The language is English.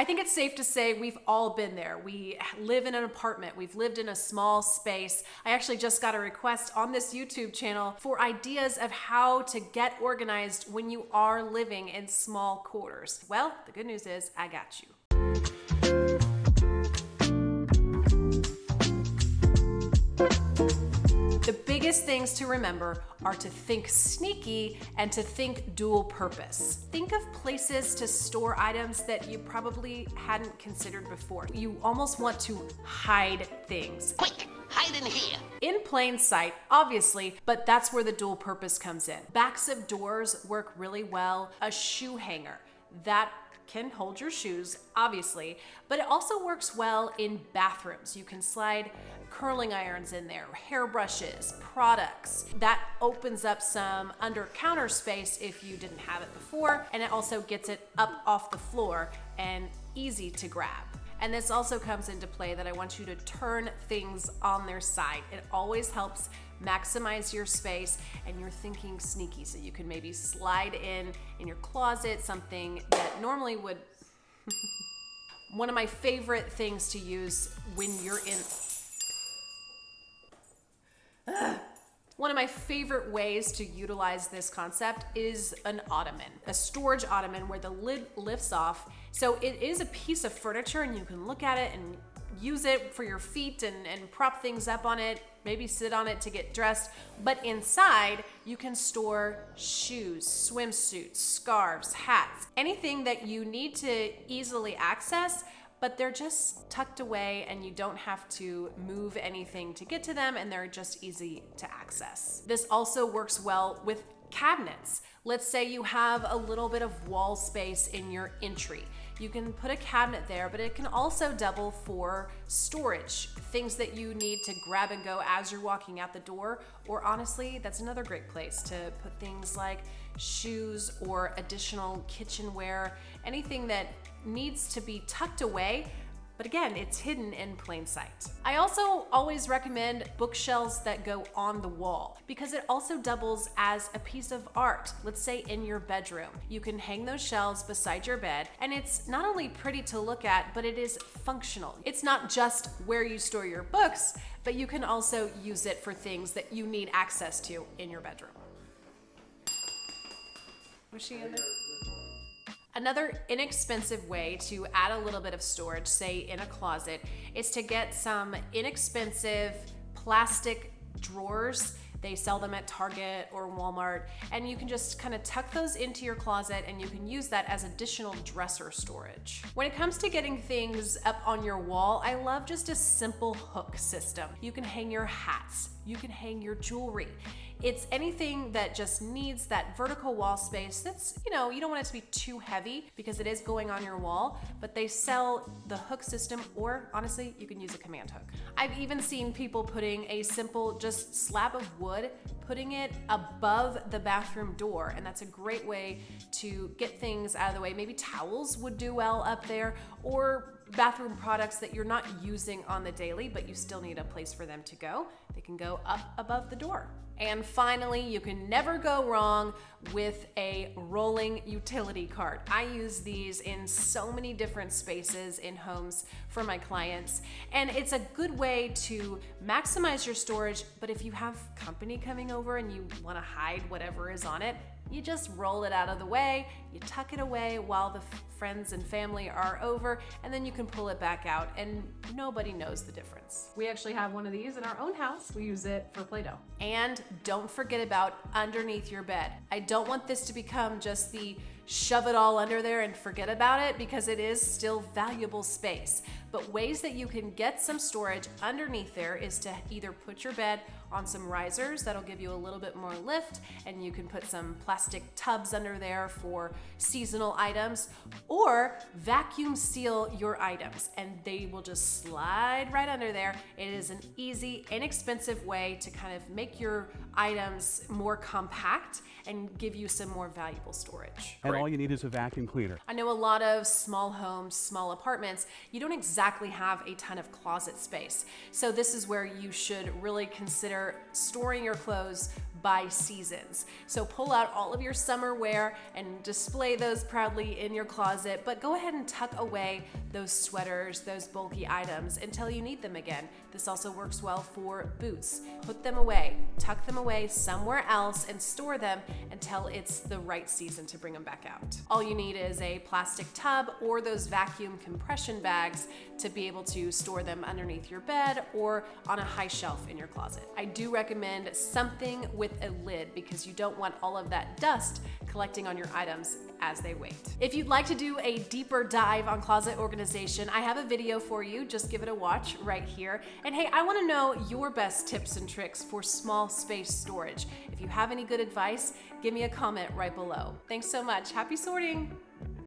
I think it's safe to say we've all been there. We live in an apartment. We've lived in a small space. I actually just got a request on this YouTube channel for ideas of how to get organized when you are living in small quarters. Well, the good news is I got you. The biggest things to remember are to think sneaky and to think dual purpose. Think of places to store items that you probably hadn't considered before. You almost want to hide things. Quick, hide in here. In plain sight, obviously, but that's where the dual purpose comes in. Backs of doors work really well. A shoe hanger, that can hold your shoes, obviously, but it also works well in bathrooms. You can slide curling irons in there, hairbrushes, products. That opens up some under counter space if you didn't have it before, and it also gets it up off the floor and easy to grab. And this also comes into play that I want you to turn things on their side. It always helps maximize your space, and you're thinking sneaky, so you can maybe slide in your closet something that normally would one of my favorite things to use when you're in one of my favorite ways to utilize this concept is an ottoman, a storage ottoman where the lid lifts off. So it is a piece of furniture and you can look at it and use it for your feet and prop things up on it, maybe sit on it to get dressed. But inside, you can store shoes, swimsuits, scarves, hats, anything that you need to easily access, but they're just tucked away and you don't have to move anything to get to them, and they're just easy to access. This also works well with cabinets. Let's say you have a little bit of wall space in your entry. You can put a cabinet there, but it can also double for storage, things that you need to grab and go as you're walking out the door. Or honestly, that's another great place to put things like shoes or additional kitchenware, anything that needs to be tucked away, but again, it's hidden in plain sight. I also always recommend bookshelves that go on the wall because it also doubles as a piece of art. Let's say in your bedroom, you can hang those shelves beside your bed, and it's not only pretty to look at, but it is functional. It's not just where you store your books, but you can also use it for things that you need access to in your bedroom. Was she in there? Another inexpensive way to add a little bit of storage, say in a closet, is to get some inexpensive plastic drawers. They sell them at Target or Walmart, and you can just kind of tuck those into your closet and you can use that as additional dresser storage. When it comes to getting things up on your wall, I love just a simple hook system. You can hang your hats, you can hang your jewelry. It's anything that just needs that vertical wall space that's, you don't want it to be too heavy because it is going on your wall, but they sell the hook system, or honestly, you can use a command hook. I've even seen people putting a simple just slab of wood, putting it above the bathroom door, and that's a great way to get things out of the way. Maybe towels would do well up there, or bathroom products that you're not using on the daily, but you still need a place for them to go. They can go up above the door. And finally, you can never go wrong with a rolling utility cart. I use these in so many different spaces in homes for my clients, and it's a good way to maximize your storage. But if you have company coming over and you want to hide whatever is on it, you just roll it out of the way, you tuck it away while the friends and family are over, and then you can pull it back out and nobody knows the difference. We actually have one of these in our own house. We use it for Play-Doh. And don't forget about underneath your bed. I don't want this to become just the shove it all under there and forget about it, because it is still valuable space. But ways that you can get some storage underneath there is to either put your bed on some risers that'll give you a little bit more lift, and you can put some plastic tubs under there for seasonal items, or vacuum seal your items and they will just slide right under there. It is an easy, inexpensive way to kind of make your items more compact and give you some more valuable storage. And all you need is a vacuum cleaner. I know a lot of small homes, small apartments, you don't exactly have a ton of closet space. So this is where you should really consider storing your clothes by seasons. So pull out all of your summer wear and display those proudly in your closet, but go ahead and tuck away those sweaters, those bulky items until you need them again. This also works well for boots. Put them away, tuck them away somewhere else and store them until it's the right season to bring them back out. All you need is a plastic tub or those vacuum compression bags to be able to store them underneath your bed or on a high shelf in your closet. I do recommend something with a lid because you don't want all of that dust collecting on your items as they wait. If you'd like to do a deeper dive on closet organization, I have a video for you. Just give it a watch right here. And hey, I want to know your best tips and tricks for small space storage. If you have any good advice, give me a comment right below. Thanks so much. Happy sorting.